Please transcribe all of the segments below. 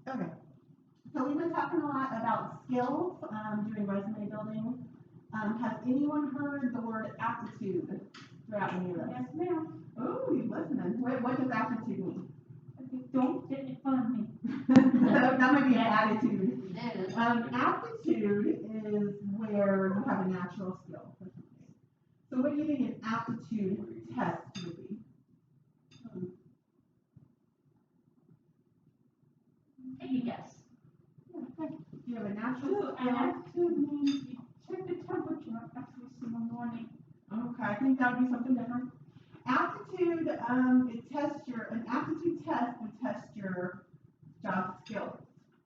Okay. So we've been talking a lot about skills, doing resume building. Has anyone heard the word aptitude throughout any of this? Yes, ma'am. Oh, you listening. What does aptitude mean? Okay, don't get it on me. that might be an attitude. It is. Aptitude is where you have a natural skill for something. So what do you think an aptitude test would be? Take a guess. Do you have a natural Two, skill? and aptitude means you check the temperature every single morning. Okay, I think that would be something different. Aptitude, an aptitude test would test your job skills.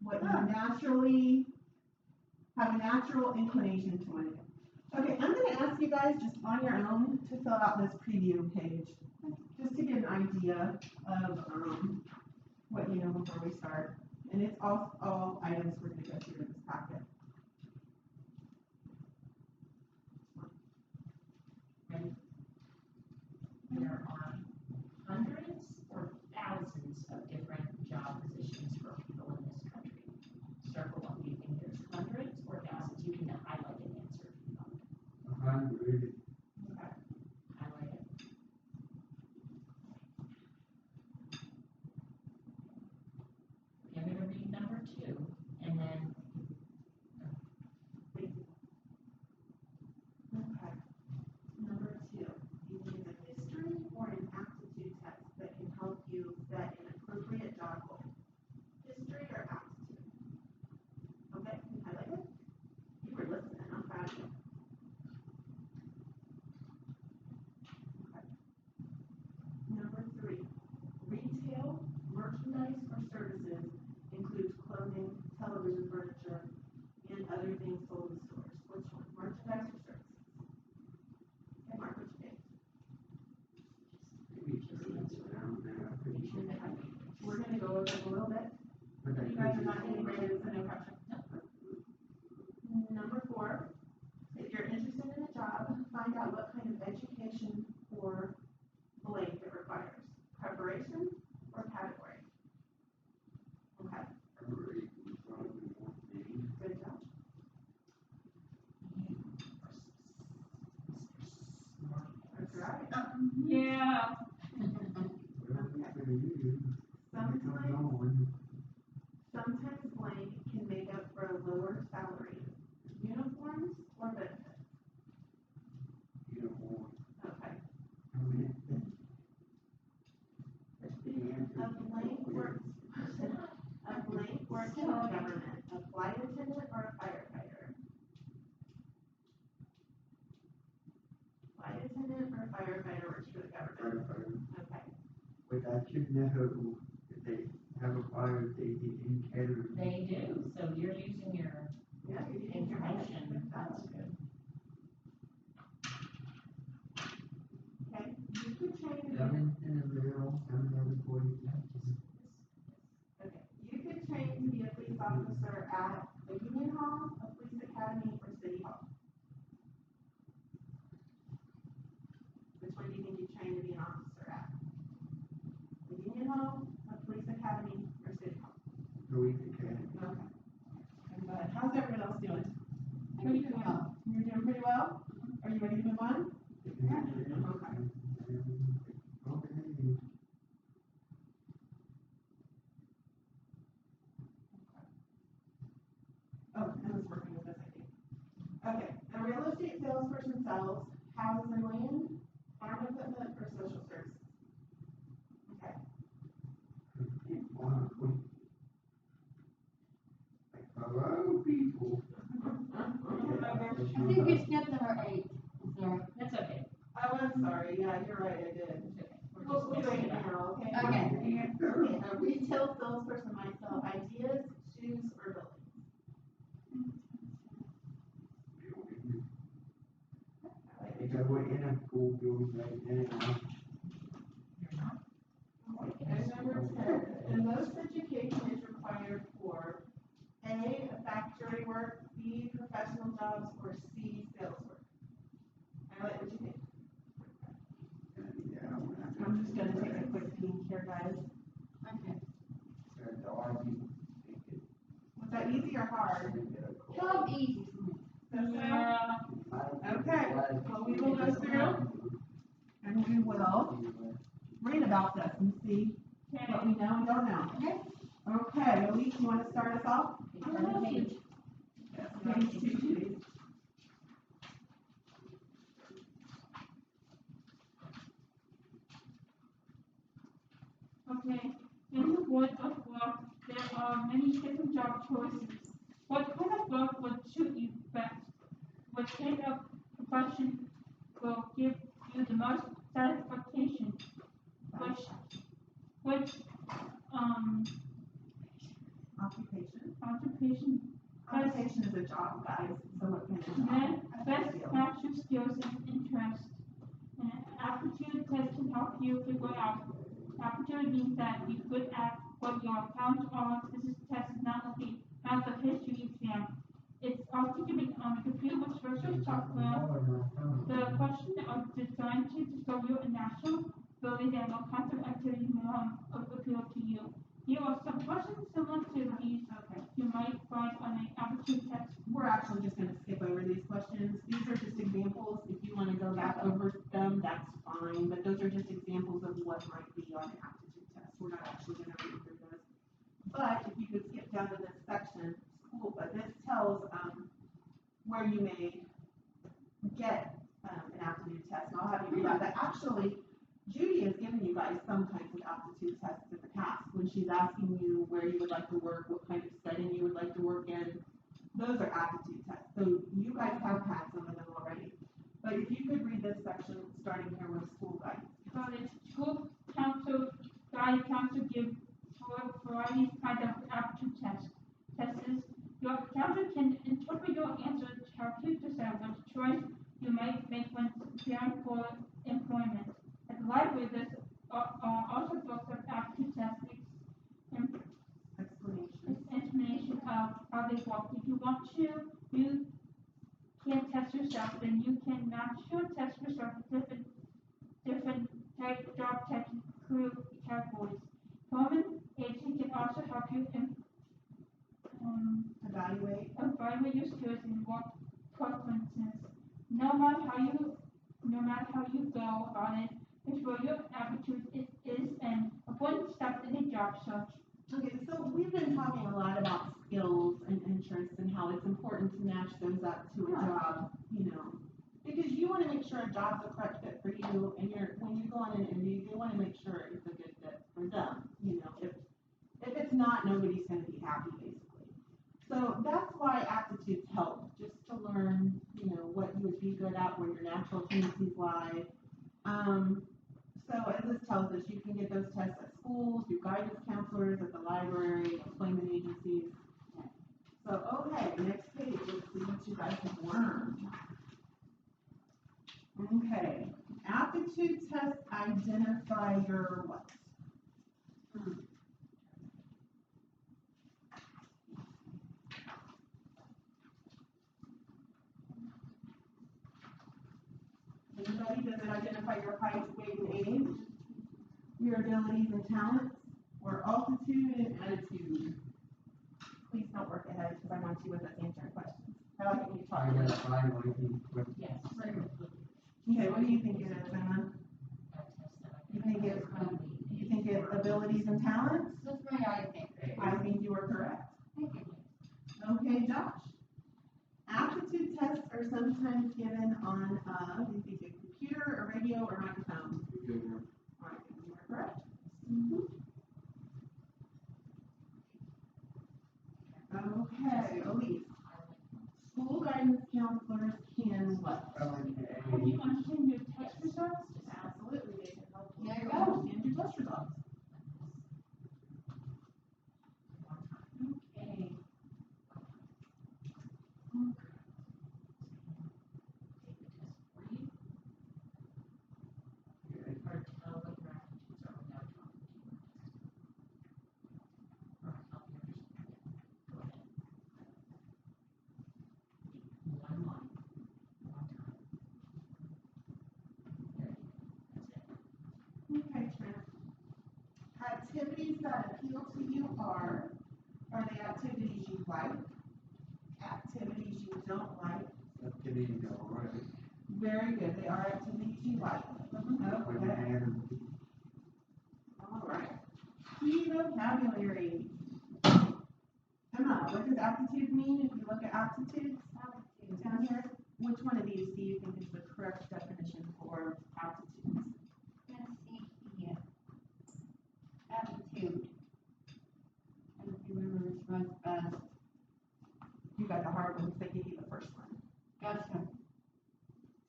What you naturally have a natural inclination to want to do. Okay, I'm going to ask you guys just on your own to fill out this preview page, just to get an idea of what you know before we start. And it's all items we're going to go through in this packet. There are hundreds or thousands of different job positions for people in this country. Circle one. Do you think there's hundreds or thousands? You can highlight an answer if you want. 100. Okay. Highlight it. Okay, I'm going to read number 2, and then Okay. Number 2, you can use a history or an aptitude test that can help you set an appropriate job goal. History or aptitude? Okay, can you highlight it? You were listening, I'm proud of you. Okay. Number 3, retail, merchandise, or services includes clothing, television, furniture, and other things sold in stores. Which one? Merchandise or services? Okay, Mark, what you think? Maybe service around there. Pretty sure. We're gonna go over it a little bit. But that You guys are could not be getting ready to put no pressure. Number 4, if you're interested in a job, find out what kind of education or blank it requires. Preparation or category? Okay, Preparation is probably more thing. good job. That's right. Yeah. Whatever it's gonna do. Sometimes, On. sometimes blank can make up for a lower salary. Uniforms or benefits? Uniform. Okay. I mean, A blank works in the government, a flight attendant or a firefighter? Flight attendant or a firefighter works for the government? Okay. But I should know if they have a fire, they get in Kettering. they do. So you're using your Yeah, you did your information. That's good. Okay, you could train to be, Seven in a barrel, 740 Texas. okay, you could train to be a police officer at the Union Hall, a police academy, or City Hall. Which one do you think you train to be an officer at? The Union Hall, a police academy, or City Hall? Police Academy. Okay. But how's everyone else doing? Pretty well. You're doing pretty well? Are you ready to move on? Okay. Oh, Emma's working with us, I think. Okay, a real estate salesperson sells houses and land, farm equipment, or social services. Okay, Hello, people. I think you skipped number 8. Sarah. That's okay. oh, I'm sorry, yeah, you're right, I did. It's okay. We're We'll, just we'll messing wait it up. now, okay? Okay. Okay, a retail salesperson might sell ideas, shoes, or buildings. Because we're in a school building right now. You're not. And number 10, and most education is required for A, factory work, B, professional jobs, or C, sales work. Alright, what do you think? I'm just gonna take a quick peek here, guys. Okay. The RV that easy or hard? Come easy for me. Yeah. Okay, well, we will go through and we will read about this and see what we know and don't know. Okay? Okay, Elise, you wanna start us off? Turn the page. Yes, page 2, please. Okay, in the world of work, there are many different job choices. What kind of work would suit you best? What kind of profession will give you the most satisfaction? Which Occupation. occupation Occupation is a job, guys, so what kind of job? best match your skills and interests? An aptitude test can help you figure out. Aptitude means that you're good at what your count on. This test is not like a math or history exam. It's also giving on the computer with virtual software. The questions are designed to discover your natural ability and what kinds of activities appeal to you. Here are some questions similar to these you might find on an aptitude test. We're actually just gonna skip over these questions. These are just examples. If you wanna go back over them, that's fine, but those are just examples of what might be on an aptitude test. We're not actually gonna read through this. But if you could skip down to this section, school, but this tells, where you may get, an aptitude test, and I'll have you read that. But actually, Judy has given you guys some kinds of aptitude tests in the past, when she's asking you where you would like to work, what kind of setting you would like to work in. Those are aptitude tests, so you guys have had some of them already. But if you could read this section, starting here with school guidance. School council, council give varieties kind of aptitude tests. Your council can interpret your answer to help you decide which choice you might make when preparing for employment. At the library, there's also books of aptitude tests, explanation of how they work. If you want to, you can test yourself, then you can match your test yourself with different type job types and categories. Common aging can also help you evaluate your skills and work preferences. No matter how you go about it, it's where your aptitude is an important step in a job search. Okay, so we've been talking a lot about skills and interests and how it's important to match those up to a job, you know. Because you wanna make sure a job's a correct fit for you, and when you go on an interview, you wanna make sure it's a good fit for them, you know. If it's not, nobody's gonna be happy, basically. So that's why aptitudes help, just to learn, you know, what you would be good at, where your natural tendencies lie. So as this tells us, you can get those tests at schools, through guidance counselors, at the library, employment agencies. So, okay, next page, let's see what you guys have learned. Okay, aptitude tests identify your what? Anybody, does it identify your height, weight, and age? Your abilities and talents? Or altitude and attitude? Please don't work ahead, because I want you with us answering questions. I like when you talk. Yes. Okay, what do you think it is, Emma? You think it's abilities and talents? That's my I think. I think you are correct. Thank you. Okay, Josh. Aptitude tests are sometimes given on, do you think a computer, a radio, or microphone? All right, you are correct. Okay, Elise. School guidance counselors can what? Can you understand your test results? Absolutely, they can help you There you go. understand your test results. Okay. Take the test for you. Or tell what your aptitudes are without talking to you. Or help you understand it. Go ahead. One line, one time. There you go. That's it. Okay, Trent. Activities that appeal to you are they activities you like, activities you don't like. Activities all right. Very good, they are activities you like. When you Okay, add them, all right. Key vocabulary. Emma, what does aptitude mean? If you look at aptitudes down here, which one of these do you think is the correct definition for aptitudes? Let's see here. Aptitude. I don't remember which one's best. You got the hard one, because they gave you the first one. Gotcha.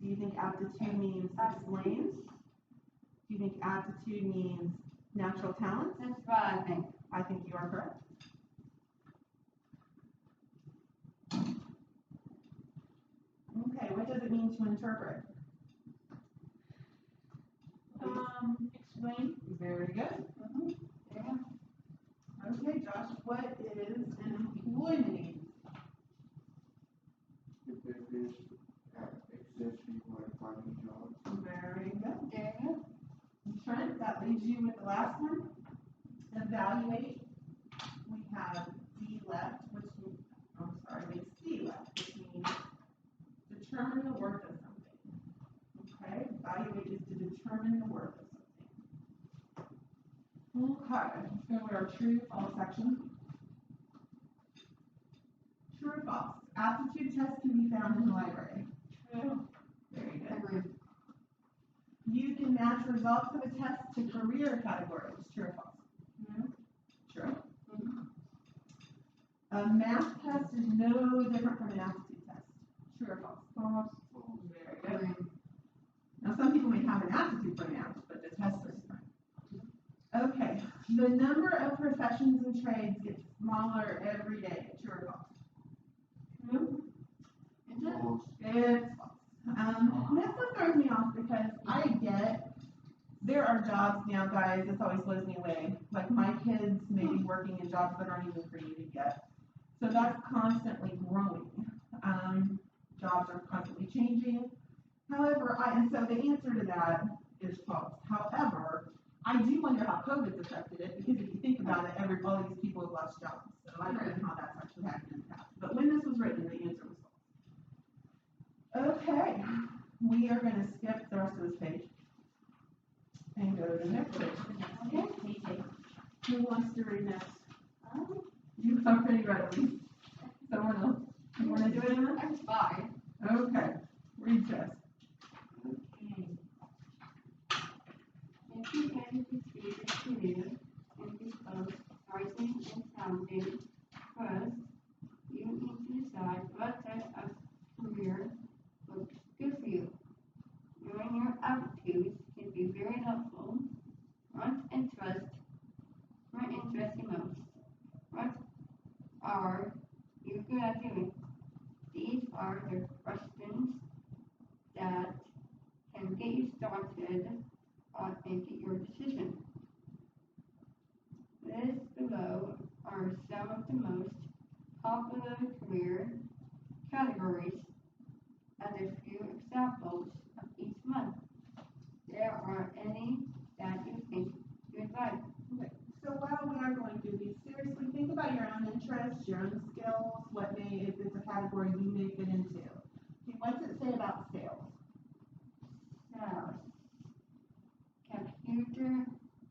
Do you think aptitude means explains? Do you think aptitude means natural talent? That's what I think. I think you are correct. Okay, what does it mean to interpret? Explain. Very good. Yeah. Okay, Josh, what is an employment agency? if there is accessory or finding jobs. Very good. Yeah. Trent, that leaves you with the last one. Evaluate. We have D left, which means, we have C left, which means determine the worth of something. Okay, evaluate is to determine the worth of something. Okay, let's go to our true false section. True or false? Aptitude tests can be found in the library. True. Very good. Agreed. You can match results of a test to career categories. True or false? True. A math test is no different from an aptitude test. True or false? False. Very good. Agreed. Now, some people may have an aptitude for math, but the test is different. Okay, the number of professions and trades gets smaller every day. True or false? True. Is it? False. It's false. This one throws me off because I get there are jobs now, guys. This always blows me away. Like my kids may be working in jobs that aren't even created yet, so that's constantly growing. Jobs are constantly changing. However, and so the answer to that is false. However, I do wonder how COVID's affected it because if you think about it, all these people have lost jobs. So I don't know how that's actually happened in the past. But when this was written, the answer was false. Okay, we are going to skip the rest of this page and go to the next page. Okay. Who wants to read next? Um, You come pretty readily. Someone else. You want to do it, Emma? I'm fine. Okay, read this. Okay. If you can perceive a career and dispose writing and sounding, first, you need to decide what type of career looks good for you. Knowing your aptitudes can be very helpful. What interests you most? What are you good at doing? These are the questions that can get you started on making your decision. Listed below are some of the most popular career categories and a few examples of each one. There are any that you think you'd like. Okay, so while we are going through these, seriously think about your own interests, your own skills, if it's a category you may fit into. Okay, what's it say about sales? Sales. Computer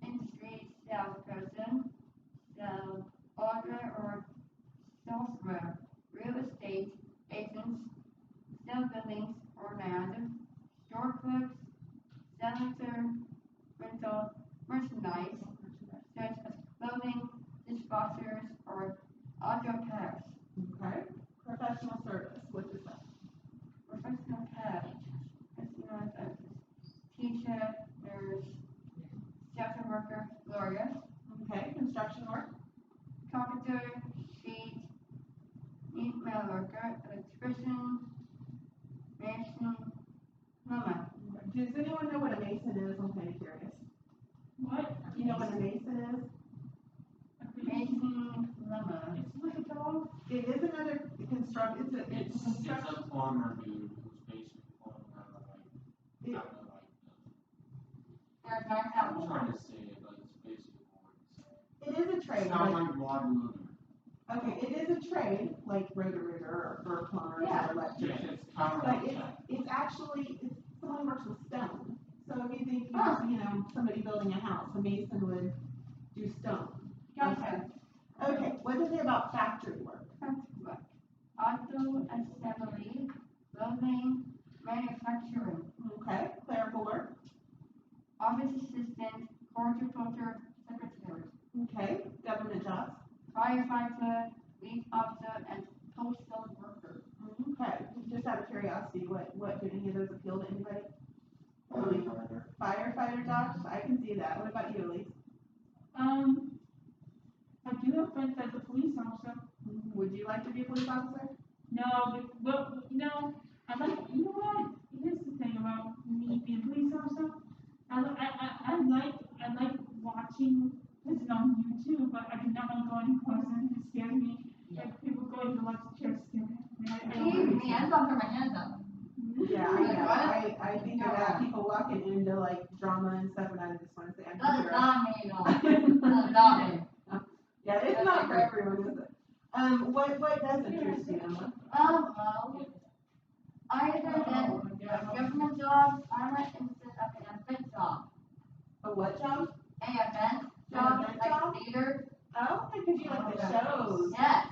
industry salesperson, sales order or software, real estate agents, sell buildings or land, store clerks, senator, rental, merchandise, such as clothing, dishwashers, or auto parts. Okay, professional service, what is that? Professional parts, personal services, teacher, nurse, social worker, lawyer, Okay, construction work, carpenter, sheet, meat metal worker, electrician, mason, plumber. does anyone know what a mason is? I'm kind of curious. What? Do you know what a mason is? Mason, plumber. It's like a dog. It is another it's It's construction. a plumber dude who's basically plumbing out of It- out of There's not I'm trying to say it, but it's basically what it's saying. It is a trade, It's not but like water moving. Okay, it is a trade, like rotor rigger or plumber Yeah. or electrician. It's counter But it's actually, someone who works with stone. So if you think, you know, somebody building a house, a mason would do stone. Gotcha. Okay, what is it about factory work? Auto assembly, building, manufacturing, Okay, clerical work. office assistant, horticulture secretary, Okay, government jobs. firefighter, police officer, and postal worker. Okay, just out of curiosity, what did any of those appeal to anybody? Firefighter. Firefighter jobs, I can see that. What about you, Elise? I do have friends as a police officer. Would you like to be a police officer? No, but, you know, you know what? Here's the thing about me being a police officer. I like watching prison on YouTube, but I do not want to go in person. It scares me. Like, people going to watch the church scare me. I don't Even like me, it. I'm gonna put my hands up. Yeah, I know. I think of that, Yeah. people walking into like drama and stuff, and I just want to say, I'm That is here. not me, no. That is not me. Yeah, it's not for everyone, is it? What does interest you, Emma? Well, other than government jobs, I'm not interested in an event job. A what job? An event job, event like job? theater, Oh, because you like the shows. yes.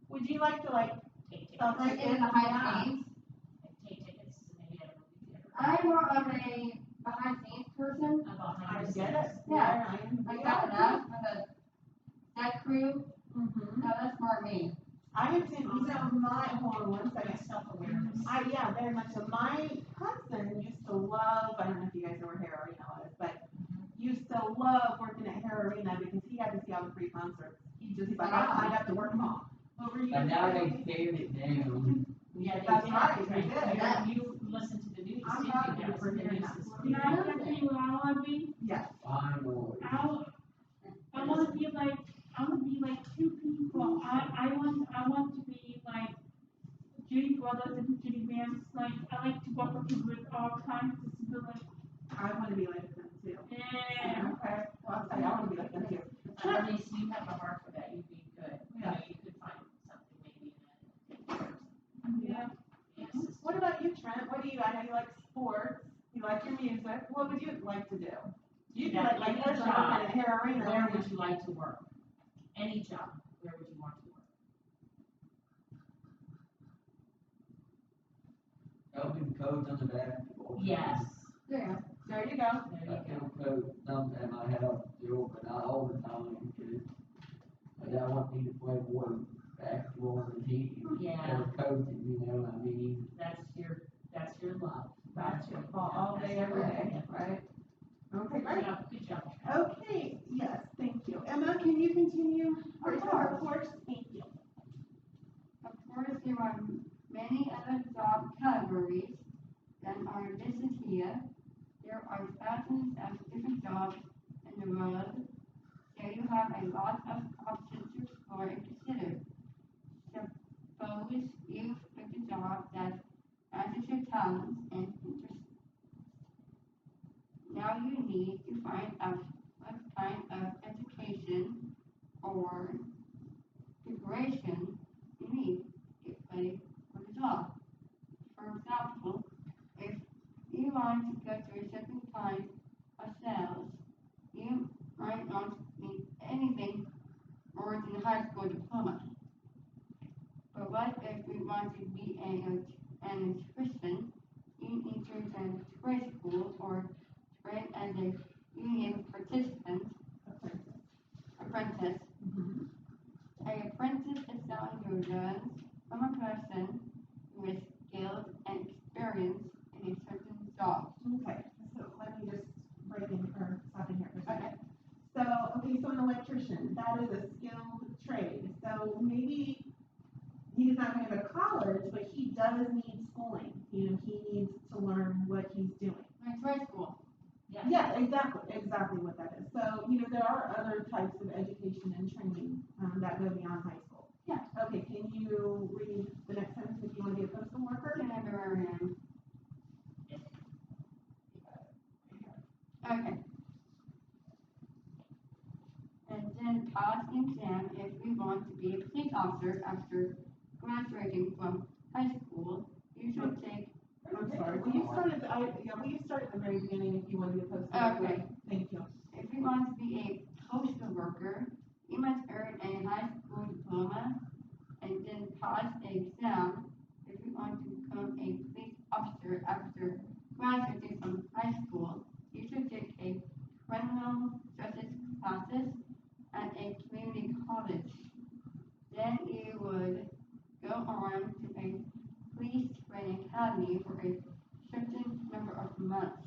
Would you like to like Take tickets, sell Like tickets? in the high scenes. take tickets, maybe at a movie theater. I'm more of a behind scenes person, I get it. Yeah. I am. like that enough for the set crew, Mm-hmm. no, that's more me. I am too, you know, hold on one second. Self-awareness. Yeah, very much so. My husband used to love, I don't know if you guys know where Hair Arena is, but used to love working at Hair Arena because he had to see all the free concerts. He's like, I signed up to work them all. What were you But now they saying? teared it down. Yeah, they That's did, right, they right. did. You listen to the news, I'm didn't proud of you you guys? for The hearing news that. this You week. know, I can tell you what I want to be. Yes. Finally. I want to be like two people. I want to be like Judy Brothers and Judy Vance. Like, I like to work with people with all kinds of disabilities. I want to be like them too. Yeah. Okay, well, I'll tell you, I want to be like them too. At least you have a heart for that, you'd be good. You know, you could find something maybe in Yeah. a. What about you, Trent? What do you, I know you like sports, you like your music, what would you like to do? You'd be Yeah, like any this, job. working at Hair Arena. Where would you like to work? Any job, where would you want to work? Helping coach on the basketball. team. Yes, Yeah. There you go. there I you go. can coach sometime I help do, but not all the time, because but I want me to play more basketball on the team. Yeah. As coaching, you know, I mean, That's your love. Basketball all day, every day, right? Okay, Good great. job, good job. Okay, yes, thank you. Emma, can you continue? Of Of course, thank you. Of course, there are many other job categories than are listed here. There are thousands of different jobs in the world, so you have a lot of options to explore and consider. Suppose you pick a job that matches your talents and interests. Now you need to find out what kind of education or preparation you need to play for the job. For example, if you want to go to a certain kind of sales, you might not need anything more than a high school diploma. But what if you want to be an electrician? You need to attend trade school or train as a union participant, apprentice. Mhm. An apprentice is someone who learns from a person who is skilled and experienced in a certain job. Okay, so let me just break in or stop in here for a second. So an electrician, that is a skilled trade. So maybe he's not gonna go to college, but he does need schooling. You know, he needs to learn what he's doing. Like trade school. Yeah, exactly what that is. So, you know, there are other types of education and training, that go beyond high school. Yeah. Okay, can you read the next sentence if you wanna be a postal worker? Librarian. Okay. And then pass the exam if we want to be a police officer after graduating from high school, you should take. I'm sorry, will you start at the very beginning if you want to be posted? Okay. Thank you. If you want to be a postal worker, you must earn a high school diploma and then pass the exam. If you want to become a police officer after graduating from high school, you should take a criminal justice classes at a community college. Then you would go on to a police training academy for a certain number of months.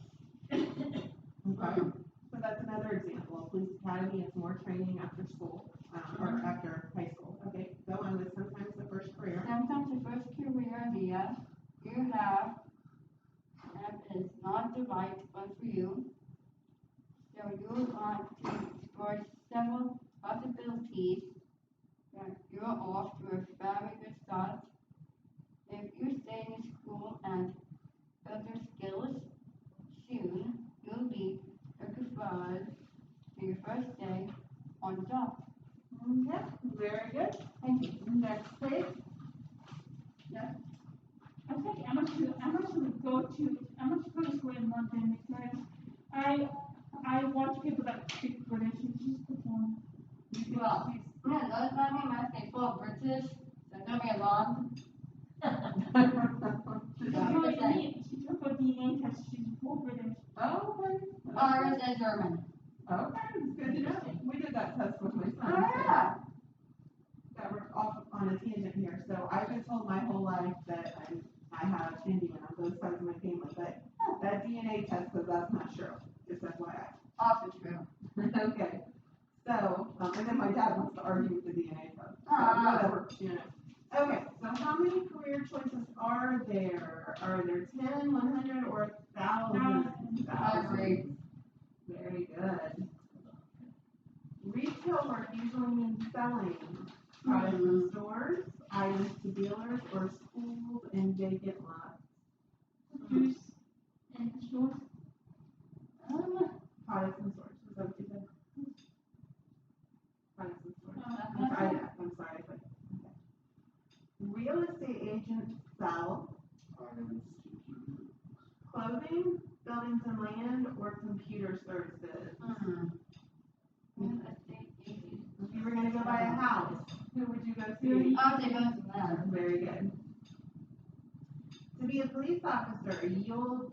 Okay. So that's another example. Police academy is more training after school, or after high school. Okay, go on with sometimes the first career. Sometimes the first career idea you have is not the right one for you. So you want to explore several possibilities that you're off to a very good start. If you stay in school and build your skills, soon you'll be certified to your first day on the job. Okay, very good. Thank you. Next page. I think I'm gonna go to school in London because I watch people that speak British and just perform. Well, yeah, those not me, my full British, so don't be alarmed. She's about DNA test, she's full British. Oh, okay. Irish and German. Okay, it's good to know. We did that test with my son. Oh, yeah. Yeah, we're off on a tangent here. So I've been told my whole life that I have Indian on both sides of my family, but that DNA test says that's not true. Just FYI. Also true. Okay. So, and then my dad wants to argue with the DNA test. So whatever, you know. Okay, so how many career choices are there? Are there 10, 100, or 1,000? Agree. Very good. Retail work usually means selling products in stores, items to dealers, or schools and vacant lots. Juice and stores. Products in stores. Is that what you said? Products in stores. I'm sorry, but okay. Real estate agents sell clothing, buildings and land, or computer services. If you were gonna go buy a house, who would you go see? Oh, they both of them. Very good. To be a police officer, you need to enroll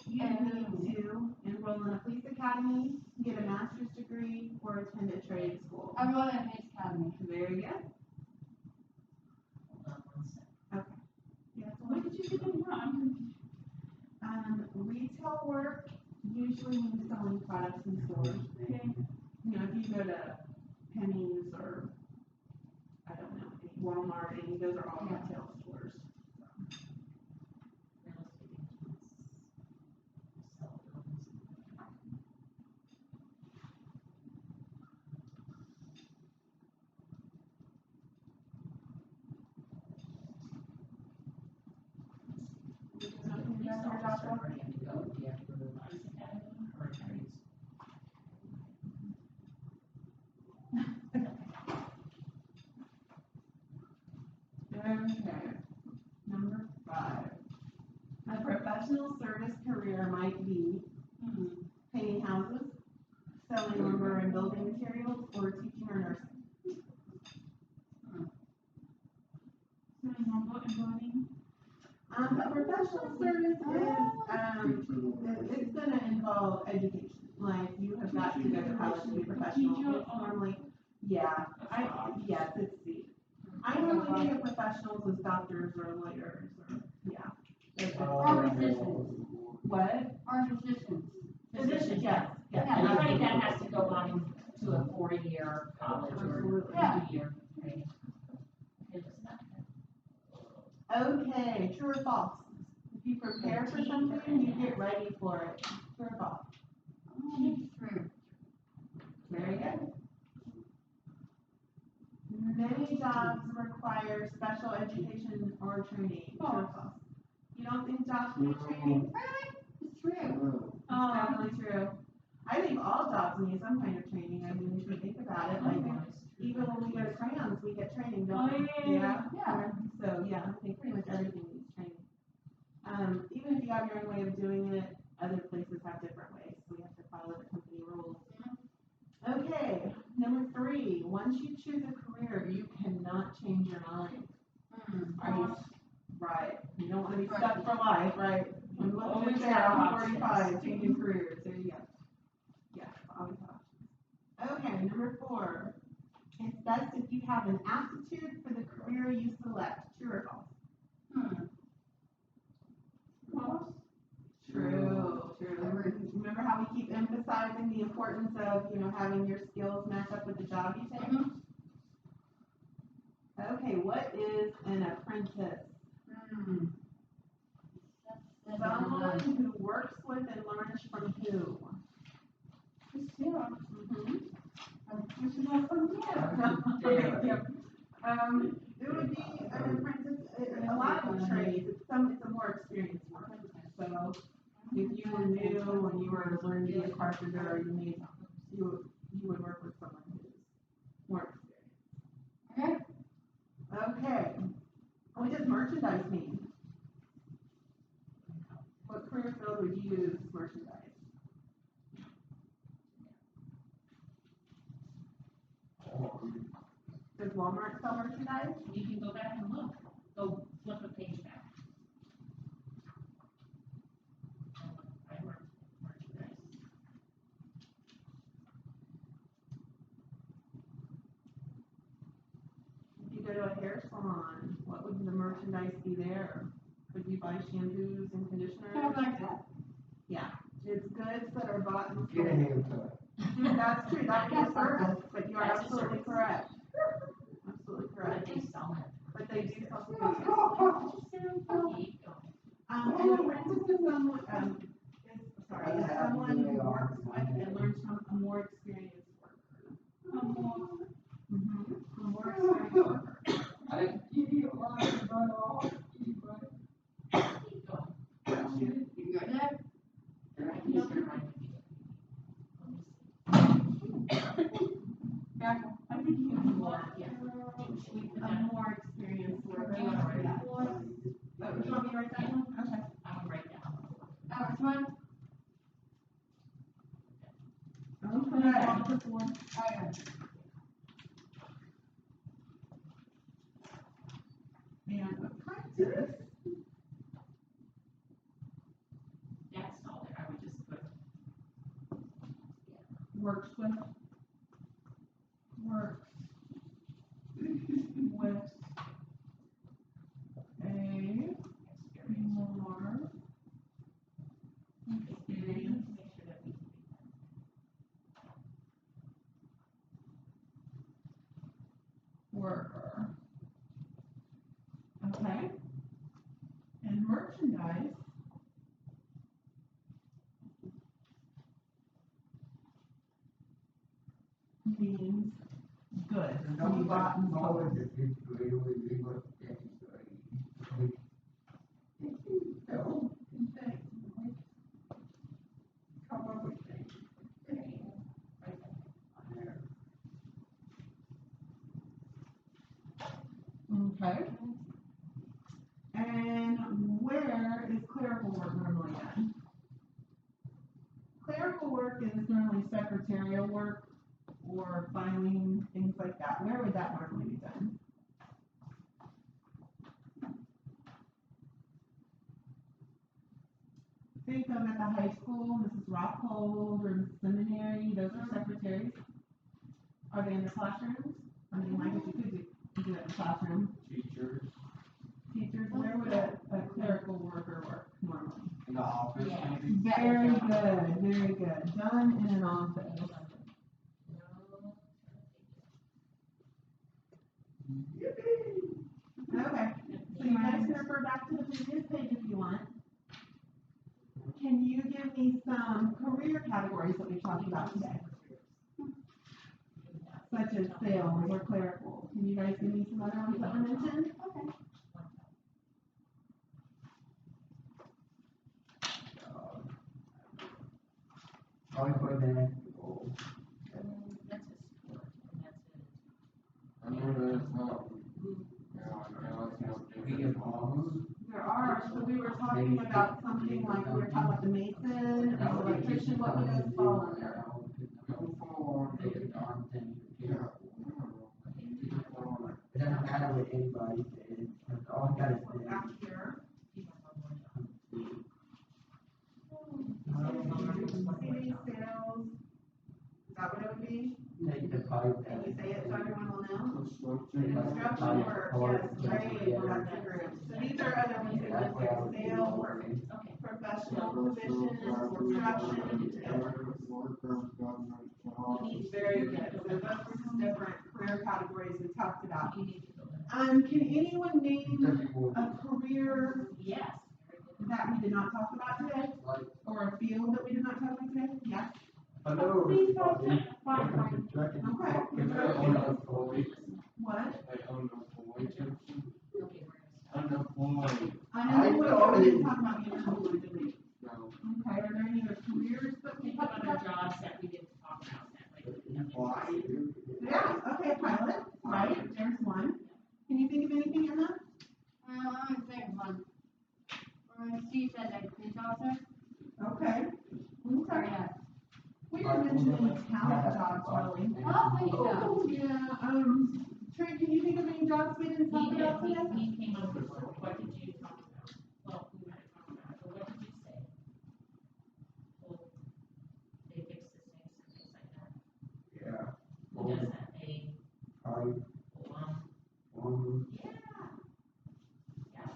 in a police academy, get a master's degree, or attend a trade school. I'm going to Police Academy. Very good. Hold on one second. Okay. Yeah, so What did you do wrong? retail work usually means selling products in stores. Okay. You know, if you go to Penny's or, I don't know, Walmart, and those are all retail stores. Real estate agents sell buildings. Police officer, where do you have to go? Do you have to go to the police academy or a trades? Okay, number 5. A professional service career might be painting houses, selling lumber and building materials, or teaching or nursing. Selling lumber and building. A professional service is, it's gonna involve education, like you have got to go to college to be professional. It's normally, yes, it's the. I normally think of professionals as doctors or lawyers, or, Or physicians. What? Or physicians. Physicians, yes. Anybody that has to go on to a 4-year college or Absolutely. 2-year training. Okay, listen up. Okay, true or false? If you prepare for something, you get ready for it. True or false? True. Very good. Many jobs require special education or training. True or false? You don't think jobs need training? It's true. It's definitely true. I think all jobs need some kind of training. I mean, if you think about it, like, even when we go to crayons, we get training, don't we? Yeah. Yeah. Yeah. So, yeah, I think pretty much everything needs training. Even if you have your own way of doing it, other places have different ways, so we have to follow the company rules. Okay, number 3, once you choose a career, you cannot change your mind. Are you, right, you don't wanna be stuck for life, right? I'm looking Always at there, have I'm options. 45, changing careers, there you go. Yeah, always have options. Okay, number 4, it's best if you have an aptitude for the career you select, true or false? False. True. Remember how we keep emphasizing the importance of, having your skills match up with the job you take? Okay, what is an apprentice? Someone who works with and learns from who? Yeah. This is not from you. Okay, yeah. It would be an apprentice, a lot of trades, it's a more experienced work. So, if you were new and you were learning to be a carpenter, you would work with someone who's more experienced. Okay. What does merchandise mean? What career field would you use merchandise? Does Walmart sell merchandise? You can go back and look, go flip a page back. I work merchandise. If you go to a hair salon, what would the merchandise be there? Could you buy shampoos and conditioners? Kind of like that. Yeah, it's goods that are bought and Get a sold. haircut. That's true, that would be a service, but you are That's a absolutely service. correct. Absolutely But correct. they sell it. But they do sell Keep services. going. An apprentice is someone, is someone who works with and learns from a more experienced worker. A more experienced worker. I give you a lot of run off, Keep going. You got that? Yes, sir, I can. I think you can more, Yeah. Should we put a that? more experienced worker. You wanna write Yeah. it? Oh, do you want me to write that one? Okay. I would write down. Which one? Okay. And apprentice. That's all there, I would just put. Works with a more experienced Make sure that we. worker. Okay. And merchandise. Means goods to be bought and sold. Okay. And where is clerical work normally done? Clerical work is normally secretarial work or filing, things like that. Where would that normally be done? Think of at the high school, Mrs. Rockhold or the seminary, those are secretaries. Are they in the classrooms? I mean, like if you could do it in the classroom. Teachers Teachers, where would a clerical worker work normally? in the office, Yeah. maybe. Very good, very good. Done in an office. Okay, so you guys can refer back to the previous page if you want. Can you give me some career categories that we talked about today? Such as sales or clerical. Can you guys give me some other ones that were mentioned? Okay. Probably put that. That's a sport, and that's it. I know that's not, you know, talking about something like, we were talking about the mason, the electrician, what would those fall under? Take a darn thing, yeah. It doesn't matter what anybody says, all you gotta say. Back here. CD sales, is that what it would be? Take the pipe. Can you say it so everyone will know? Take the Construction pipe, work, pour it yes, great, together. well, that's a group. So these are other ones that That's we what I would say, do. sales, Okay. professional positions, construction, very good. So those are some different career categories we talked about. You need to go in. Can anyone name a career Yes. that we did not talk about today? Like, Or a field that we did not talk about today? Yes? hello, Please don't everybody. find Welcome to Trucking. Okay. Can I own a Ford? What? Okay, we're gonna start. Unemployed. I know know we didn't it. talk about unemployment, did we? No. Okay, are there any other careers that we Think of talked other about? jobs that we didn't talk about that, Why? Yeah, okay, pilot, right, there's one. Can you think of anything in that? I'm gonna say one. Steve said that police officer, Okay. or Okay. yeah. We didn't mention any talent jobs, really. Oh, please no. Oh, yeah, Trey, can you think of any jobs we didn't talk about today? he came up with, what did you talk about? Well, we might have talked about it, but what did you say? Well, they fix the sinks and things like that. Yeah. Who does that? They, Pipe, one, yeah. Yeah.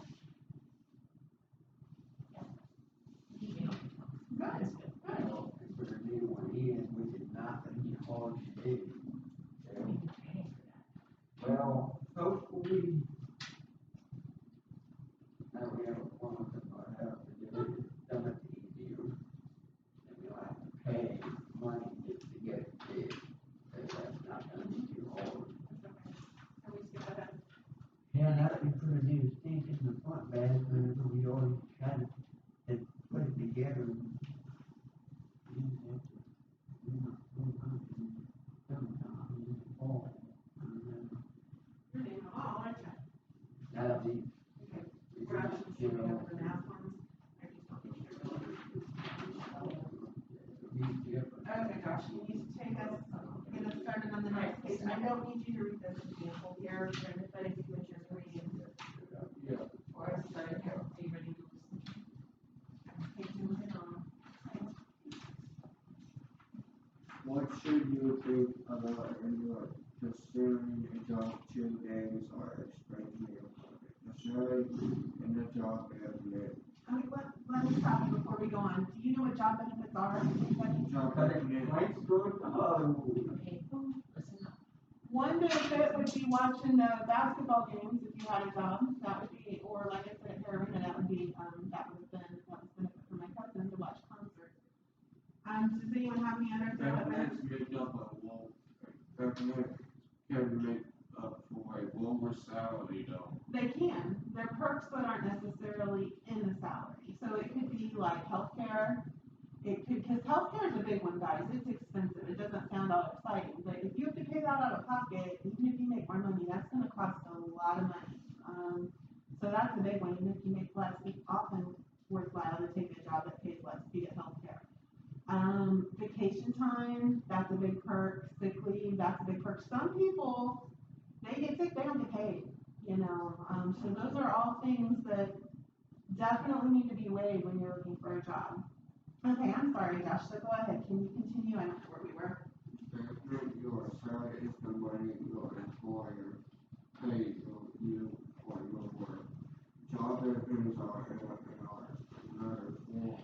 Yeah. He came up with one. That is good. well, and put a new one in, which is not gonna be hard to do. We Yeah. need training for that. Well, hopefully, now we have a plan to find out to do it, done it easier. And we'll have to pay money just to get it fixed, so that's not gonna be too hard. Can we skip that? Yeah, now that we put a new sink in the front bathroom, we already kind of had put it together. Your name, oh, I checked. That'll be. Okay. We're actually skipping over the math ones. I just want to make sure. Okay, Josh, you need to take us, get us started on the next page. I don't need you to read this example here, but if you would just read Yeah. or start here. Are you ready to listen? Page moving on. What should you think about when you are considering a job change or expressing your project? Necessarily in the job admin. Let me stop you before we go on. Do you know what job benefits are? Anybody? Job Cut it admin. right through the hole. Okay, listen up. One benefit would be watching the basketball games if you had a job. That would be, or like I said, at Carolina, that would be, that was benefit for my cousin to watch concerts. Does anyone have any other benefits? Admins make up a low, admin can make up for a lower salary though. They can. They're perks that aren't necessarily in the salary. So it could be like healthcare. It could, because healthcare is a big one, guys. It's expensive. It doesn't sound all exciting, but if you have to pay that out of pocket, even if you make more money, that's going to cost a lot of money. So that's a big one. Even if you make less, it's often worthwhile to take a job that pays less to get healthcare. Vacation time, that's a big perk. Sick leave, that's a big perk. Some people, they get sick, they don't get paid, you know. So those are all things that definitely need to be weighed when you're looking for a job. Okay, I'm sorry, Josh, so go ahead. Can you continue? I don't know where we were. Admin, your salary is the money your employer pays you for your work. Job admins are another form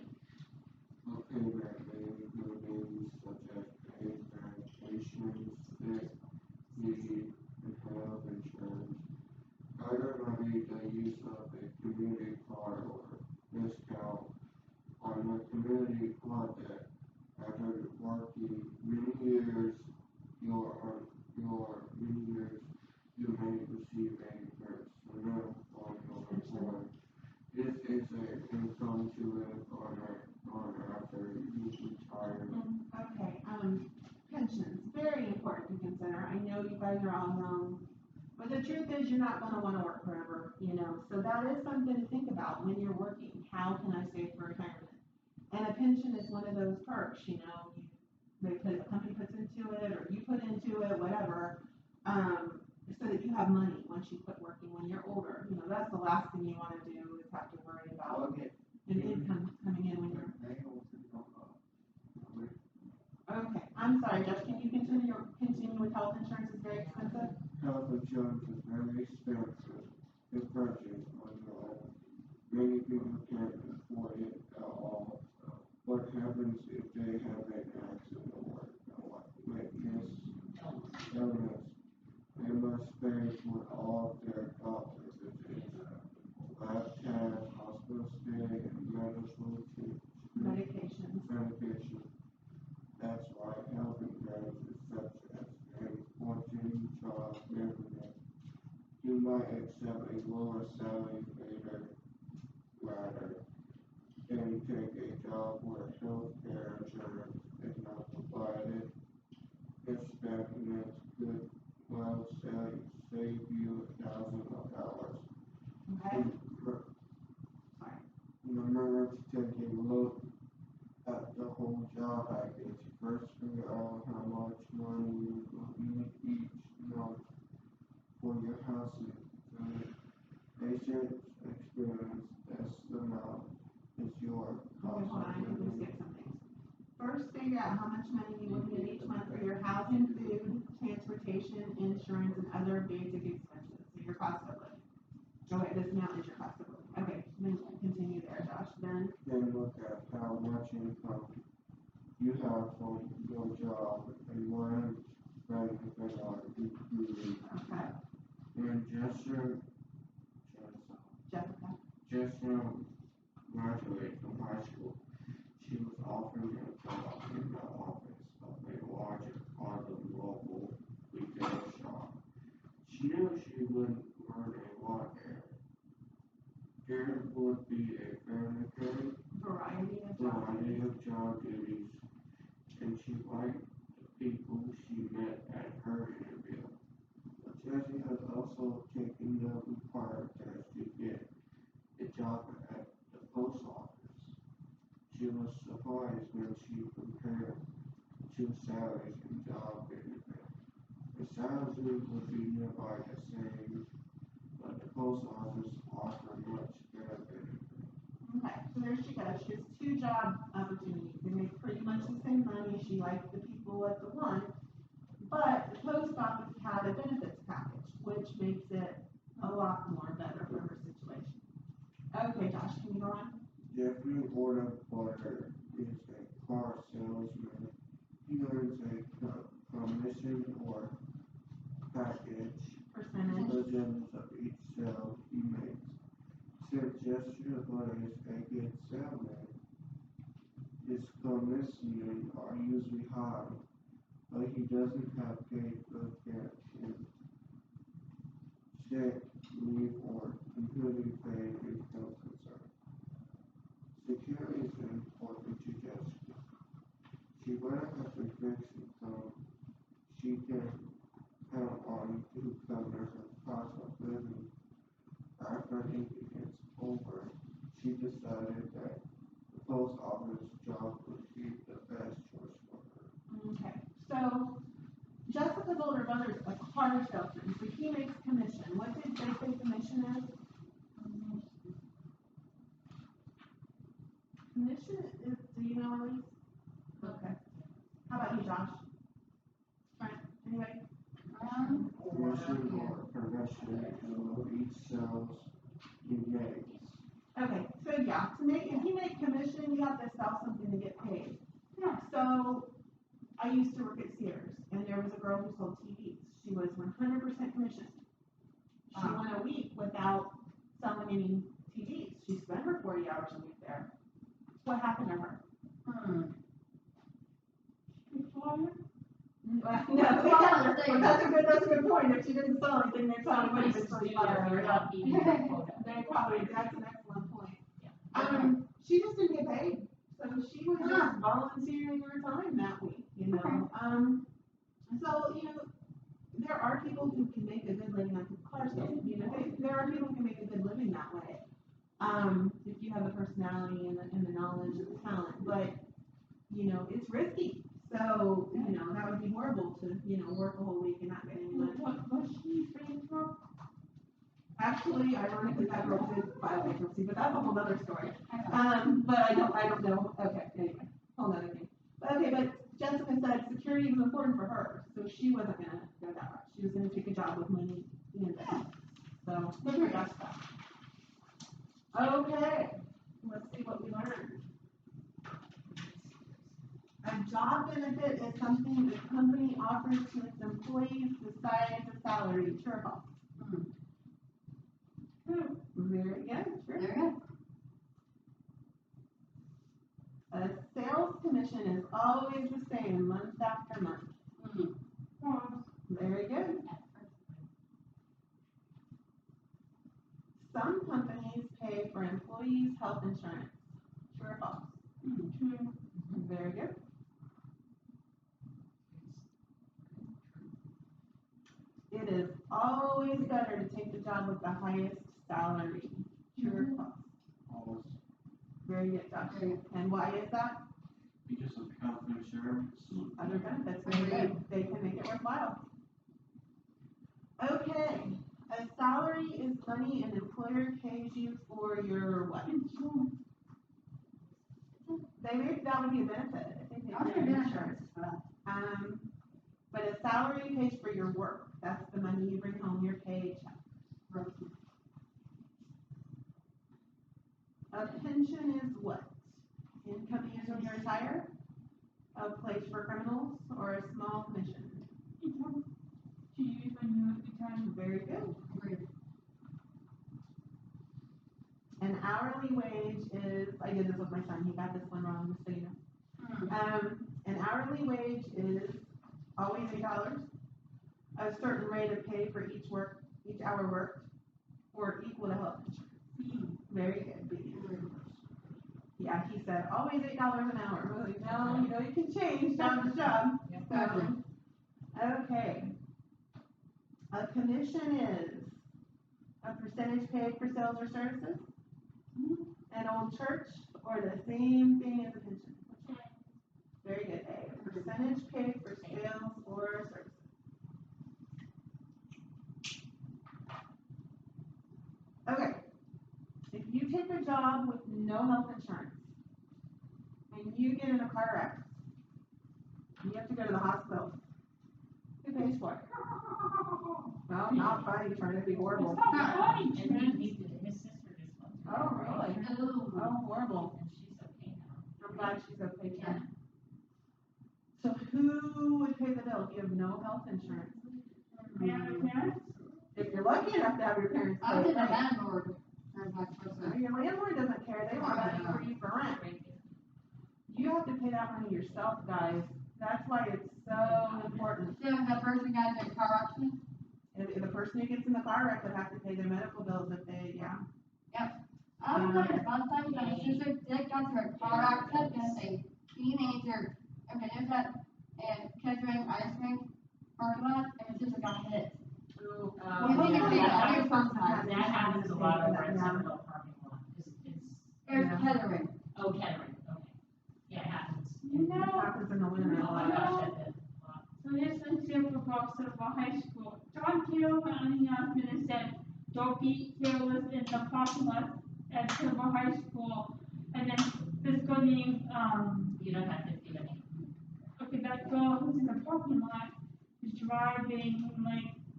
of payment may include things such as paid vacations, sick leave, and health insurance. Primarily the use of a community card or discount on the community card that after working many years, you may receive a personal on your employer. This is an income to live on after you retire. Okay, pensions, very important to consider. I know you guys are all young, but the truth is, is you're not gonna wanna work forever, you know, so that is something to think about when you're working. How can I save for retirement? And a pension is one of those perks, you know, the company puts into it, or you put into it, whatever, so that you have money once you quit working when you're older. You know, that's the last thing you wanna do is have to worry about Okay. an income coming in when you're. Nails and, Okay, I'm sorry, Josh, can you continue with health insurance is very expensive? health insurance is very expensive to purchase on your own. Many people can't afford it at all. What happens if they have an accident or witness illness? They must pay for all of their doctor visits, lab tests, hospital stay, and medication. That's why health insurance is such an important job benefit. You might accept a lower salary rather than take a job where health care insurance is not provided. Expecting it could well save you thousands of dollars. Okay, Remember to take a look at the whole job package. First, figure out how much money you will need each month for your housing. Patient experience, that's the amount is your hold cost on, of let me living. skip some things. First, figure out how much money you will need each month for your housing, food, transportation, insurance, and other basic expenses, so your cost of living. Okay, this amount is your cost of living. Okay, then continue there, Josh, then. Then look at how much income you have from your job and what benefits are included. Okay, And Jessica. Jessica graduated from high school. She was offered a job in the office of a larger Harlem local retail shop. She knew she would learn a lot there. There would be a variety Variety of jobs. of job duties, and she liked the people she met at her interview. But Jessie has also taken the required test to get a job at the post office. She was surprised when she compared two salaries and job benefits. The salary would be nearby the same, but the post office offered much better benefits. Okay, so there she goes. She has two job opportunities. They make pretty much the same money. She liked the people at the one, but the post office had a benefits package, which makes it a lot more better for her situation. Okay, Josh, can you go on? Jeffrey Porter is a car salesman. He earns a commission or package Percentage. of each sale he makes. Since Jeffrey is a good salesman, his commissions are usually high, but he doesn't have paid good care in sick leave or completely paid income concern. Security is important to Jessica. She better have a fixed income she can count on to cover her cost of living. After it gets over, she decided that the post office job would be the best choice for her. Okay, so Jessica's older brother is a car salesman, so he makes commission. What did they say commission is? Commission is, do you know, Elise? Okay. How about you, Josh? Alright, anybody? Commission or progression of each sales he makes. Okay, so yeah, if you make commission, you have to sell something to get paid. Yeah. So, I used to work at Sears, and there was a girl who sold TVs. She was 100% commission. She went a week without selling any TVs. She spent her 40 hours a week there. What happened to her? No, that's a good point. If she didn't sell anything, they probably would have been fired. They probably, that's an excellent point. She just didn't get paid, so she was just volunteering her time that week, you know. So, you know, there are people who can make a good living on car sales. if you have the personality and the knowledge and the talent, but, it's risky. So, that would be horrible to, work a whole week and not get any money. What was she afraid for? Actually, ironically, that girl did file bankruptcy, but that's a whole other story. But I don't know. Okay, anyway, whole other thing. Okay, but Jessica said security was important for her, so she wasn't gonna go that route. She was gonna take a job with money in it. So, look at Jessica. Okay, let's see what we learned. A job benefit is something the company offers to its employees besides a salary. True or false? Very good. True. There you A sales commission is always the same month after month. go. False. Very good. Some companies pay for employees' health insurance. True or false? True. Very good. It is always better to take the job with the highest salary. True or false? Always, Very good, Josh. And why is that? because of health insurance. Other benefits, very good. They can make it worthwhile. Okay, a salary is money an employer pays you for your what? That would be a benefit. I think they I'm pay sure your that's insurance. But a salary pays for your work. That's the money you bring home, your paycheck. A pension is what? Income used when you retire? A place for criminals or a small commission? To use when you retire. Very good. An hourly wage is, I did this with my son, he got this one wrong, just so you know. An hourly wage is always $8, a certain rate of pay for each hour worked, or equal to health insurance. Very good, B. Yeah, he said, always $8 an hour. I was like, no, you can change job to job. Okay. A commission is a percentage paid for sales or services, an old church, or the same thing as a pension. Very good. A percentage paid for sales or services. Okay. If you take a job with no health insurance and you get in a car wreck, you have to go to the hospital. Who pays for it? Well, not funny, trying to be horrible. It's not funny, And Trent. his sister just went through. Oh, it, really? right? Oh, horrible. And she's okay now. I'm glad she's okay, Yeah. too. So who would pay the bill if you have no health insurance? Yeah, parents. If you're lucky enough to have your parents I pay was it, in a right? landlord. There's my person. Your landlord doesn't care, they want money for you for rent. You have to pay that money yourself, guys. That's why it's so important. So if that person got in a car accident, If the person who gets in the car wreck would have to pay their medical bills if they, yeah. I don't know, it's fun time, but my sister did go through a car accident as a teenager. Okay, there's that, and Kettering ice rink parking lot, and my sister got hit. Ooh, You think it'd be other fun times. That happens a lot over at Seminole parking lot, because There's Yeah. Kettering. oh, Kettering, okay. Yeah, it happens. It happens in the winter a Oh my lot. gosh, that did. Wow. So here's an example of also of a high school. John Carroll on the announcement and said, don't be careless in the parking lot at Silver High School. And then this girl named, You don't have to give any. okay, that girl who's in the parking lot is driving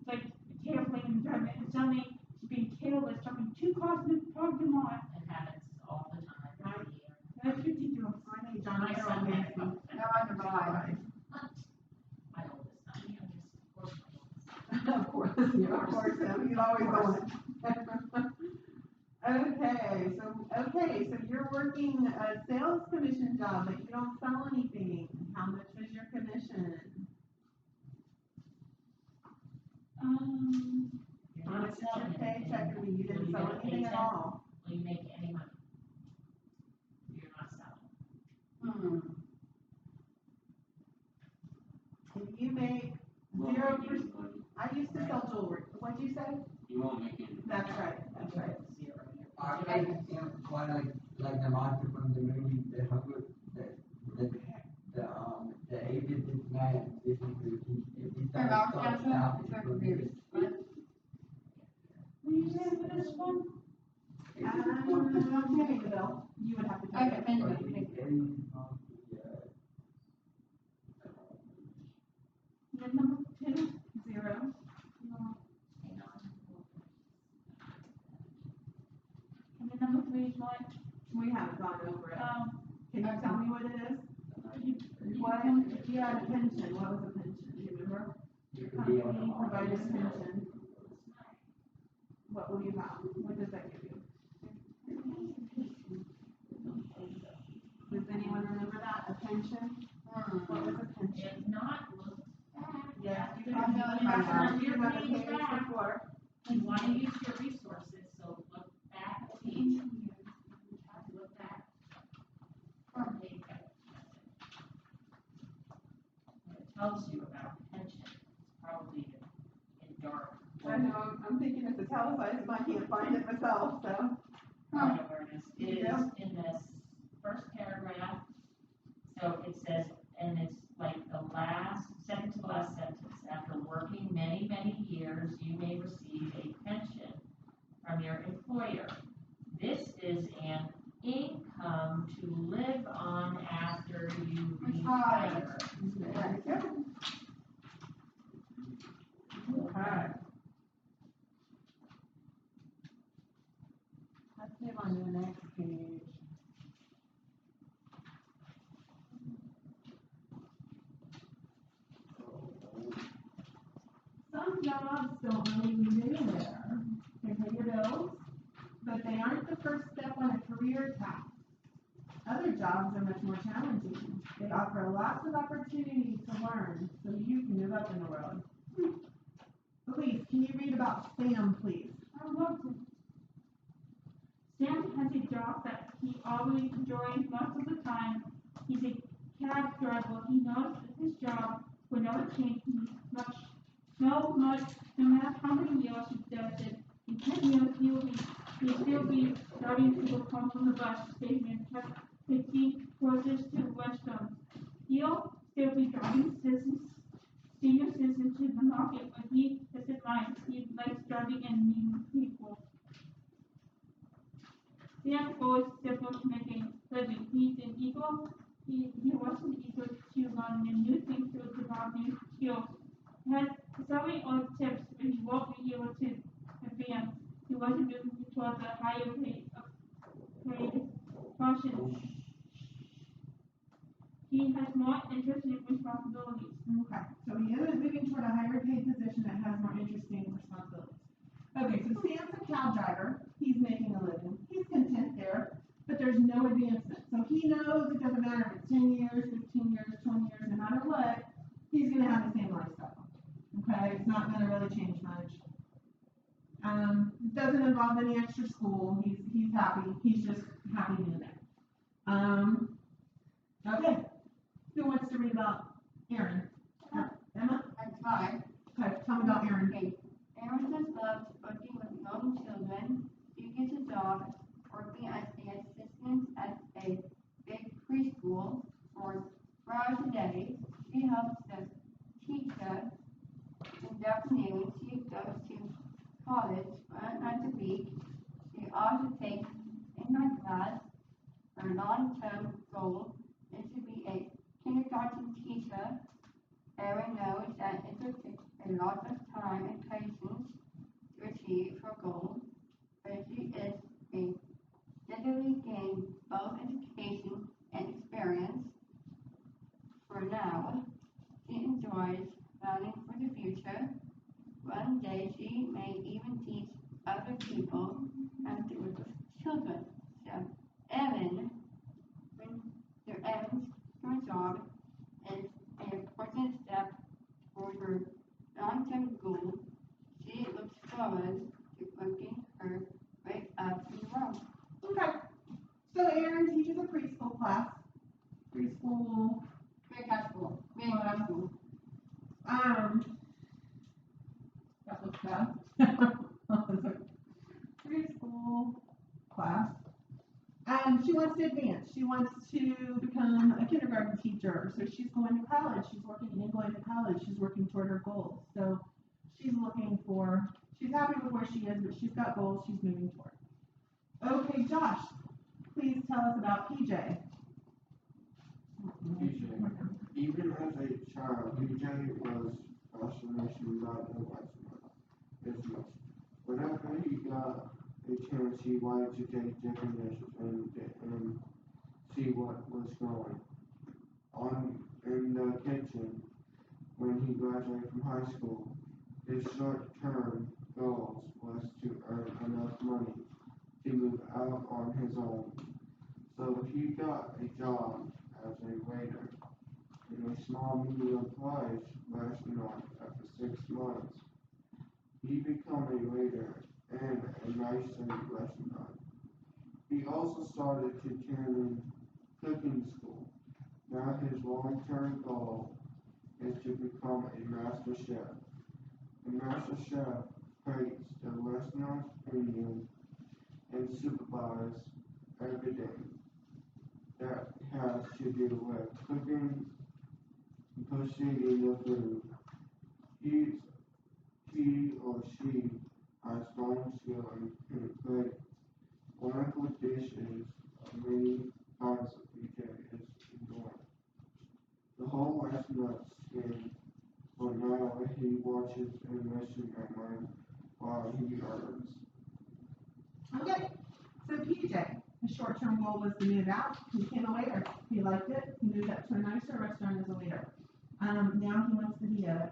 like carefully and driving, and suddenly she's being careless, driving 2 cars in the parking lot. It happens all the time, every year. That's ridiculous. I think John My Carroll son makes had a me. couple. No wonder why. My oldest, not the youngest, of course, my oldest. Of course, yeah, of course, yeah, he's always going. Okay, so you're working a sales commission job, but you don't sell anything. How much was your commission? You're How not much is your selling anything. paycheck? I mean, you Will didn't you sell get a anything at paycheck? all. Will you make any money? You're not selling. If you make You won't 0%, make any money. I used to sell jewelry. What'd you say? You won't make any. That's right, that's right. Zero. I made why like the monster from the movie, the agent is mad, this is the, if he For starts our council, out, it's for gonna be. years. But Will you say for this one? I'll pay the bill. You would have to pay Okay, it. then Or we he- can- and, yeah. And then number 2, 0. Hang on. and then number 3 is what, We haven't gone over it. Can you tell me what it is? What, yeah, the pension, what was the pension, do you remember? You could be on Company the- provided pension, what will you have? What does that give you? Does anyone remember that, a pension? What was a pension? If not, look back. Yeah. You're I gonna know, be I on know, your you have a page page back. before. You wanna use your resources, so look back a page. Look back. Front page. And it tells you about pension, it's probably in dark. I know, I'm thinking it's a televised, but I can't find it myself, so. I don't know where it is. It is Yeah. in this first paragraph. So it says, and it's like the second to the last sentence, after working many, many years, you may receive a pension from your employer. This is an income to live on after you retire. There you go. Okay. Let's move on to the next page. Some jobs don't really need you there. They pay your bills, but they aren't the first step on a career path. Other jobs are much more challenging. They offer lots of opportunities to learn so you can move up in the world. Elise, can you read about Sam, please? I love it. Sam has a job that he always enjoys most of the time. He's a cab driver. He knows that his job will never change no matter how many years he does it. In 10 years, he'll still be starting to go home from the bus station and taking courses to Weston. He'll still be driving senior citizens to the market, but he doesn't mind. He likes driving and meeting people. Sam's goal is simple to make a living. He's an eagle. He wasn't eager to learn new things to develop new skills. He has so many old tips, but he won't be able to advance. He wasn't moving towards a higher paid function. He has more interest in responsibilities. Okay, so he is moving toward a higher paid position that has more interesting responsibilities. Okay, so Sam's a cab driver. He's making a living. He's content there, but there's no advancement. So he knows it doesn't matter if it's 10 years, 15 years, 20 years, no matter what, he's gonna have the same lifestyle. Okay, it's not gonna really change much. It doesn't involve any extra school. He's happy. He's just happy doing it. Okay. Who wants to read about Aaron? Emma? I'm five. Okay, tell me about Aaron. Okay. Aaron just loves working with young children. He gets a job working as an assistant at a big preschool for 4 hours a day. She helps the teacher. In the afternoon, she goes to college 1 night a week. She also takes English class. Her long-term goal is to be a kindergarten teacher. Erin knows that it will take a lot of time and patience to achieve her goal, but she is a steadily gain both education and experience. For now, she enjoys planning for the future. One day she may even teach other people how to work with children. So Erin, when Erin's current job is an important step toward her long-term goal. She looks forward to working her way up in the world. Okay. So Aaron teaches a preschool class. Preschool. Great high school. Great high school. That looks bad. Preschool class. she wants to advance. She wants to become a kindergarten teacher. So she's going to college. She's working and going to college. She's working toward her goals. So she's happy with where she is, but she's got goals she's moving toward. Okay, Josh, please tell us about PJ. PJ, even as a child, PJ was fascination about the business. Whenever he got a chance, he wanted to take definitions and see what was going on in the kitchen. When he graduated from high school, his short-term goals was to earn enough money to move out on his own. So he got a job as a waiter in a small medium-priced restaurant. After 6 months, he became a waiter in a nice restaurant. He also started to attend cooking school. Now his long-term goal is to become a master chef. A master chef creates the restaurant's menu and supervise everything that has to do with cooking, proceeding the food. He or she has strong skill and can create wonderful dishes of many kinds of PJ is enjoying. The whole restaurant spin for now he watches and listens and learns while he earns. Okay, so PJ, his short-term goal was to move out. He became a waiter. He liked it. He moved up to a nicer restaurant as a waiter. Now he wants to be a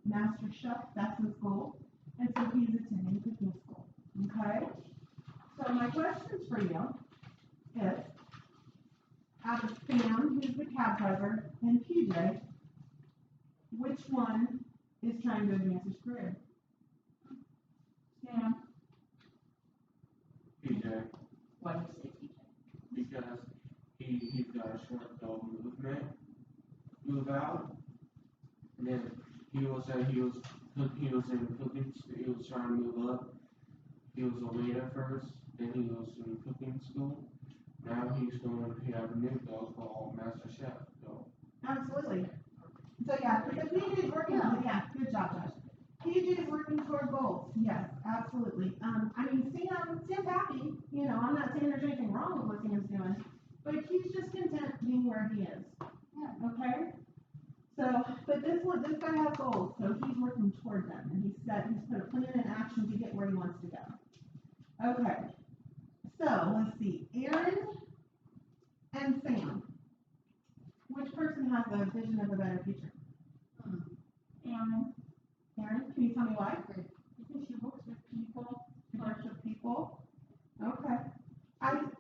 master chef. That's his goal. And so he's attending cooking school. Okay? So my questions for you is, out of Sam, who's the cab driver, and PJ, which one is trying to advance his career? Sam, PJ, Why do you say PJ? because he's got a short goal move out, and then he was in cooking school. He was trying to move up. He was a waiter first, then he was in cooking school. Now he have a new goal called Master Chef goal. Absolutely. So yeah, because PJ is working, yeah, good job, Josh. PJ is working toward goals. Yes, absolutely. Sam's happy. I'm not saying there's anything wrong with what Sam's doing, but he's just content being where he is. Yeah. Okay. So, but this guy has goals, so he's working toward them, and he's put a plan in action to get where he wants to go. Okay. So let's see, Aaron and Sam. Which person has a vision of a better future? Aaron, Aaron, can you tell me why? because she works with people. She works with people. Okay.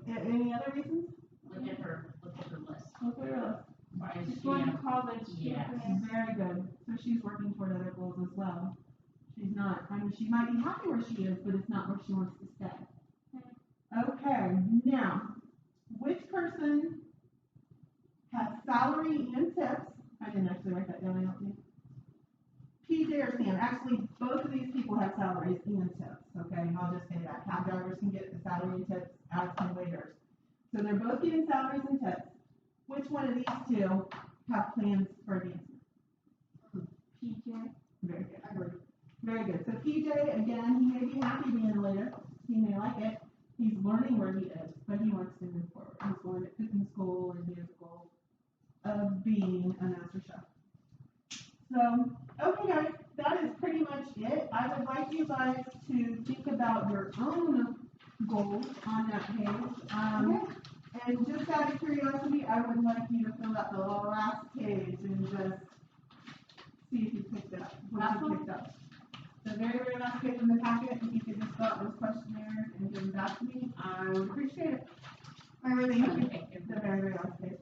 Any other reasons? Look at her list. Look at your list. Why is She's she going to college. Yes. Very good. So she's working toward other goals as well. She's not, she might be happy where she is, but it's not where she wants to stay. Okay, now, which person has salary and tips? I didn't actually write that down, I don't think. PJ or Sam, actually, both of these people have salaries and tips, okay? I'll just say that. Cab drivers can get the salary and tips, as can waiters. So they're both getting salaries and tips. Which one of these two have plans for advancement? PJ. Very good. I agree. Very good. So PJ, again, he may be happy being a waiter. He may like it. He's learning where he is, but he wants to move forward. He's going to cooking school, and he has a goal of being a master chef. So, okay guys, that is pretty much it. I would like you guys to think about your own goals on that page. And just out of curiosity, I would like you to fill out the last page and just see if you picked it up. What you picked up. The very, very last page in the packet, if you could just fill out those questionnaires and give them back to me, I would appreciate it. All right, thank you. The very, very last page.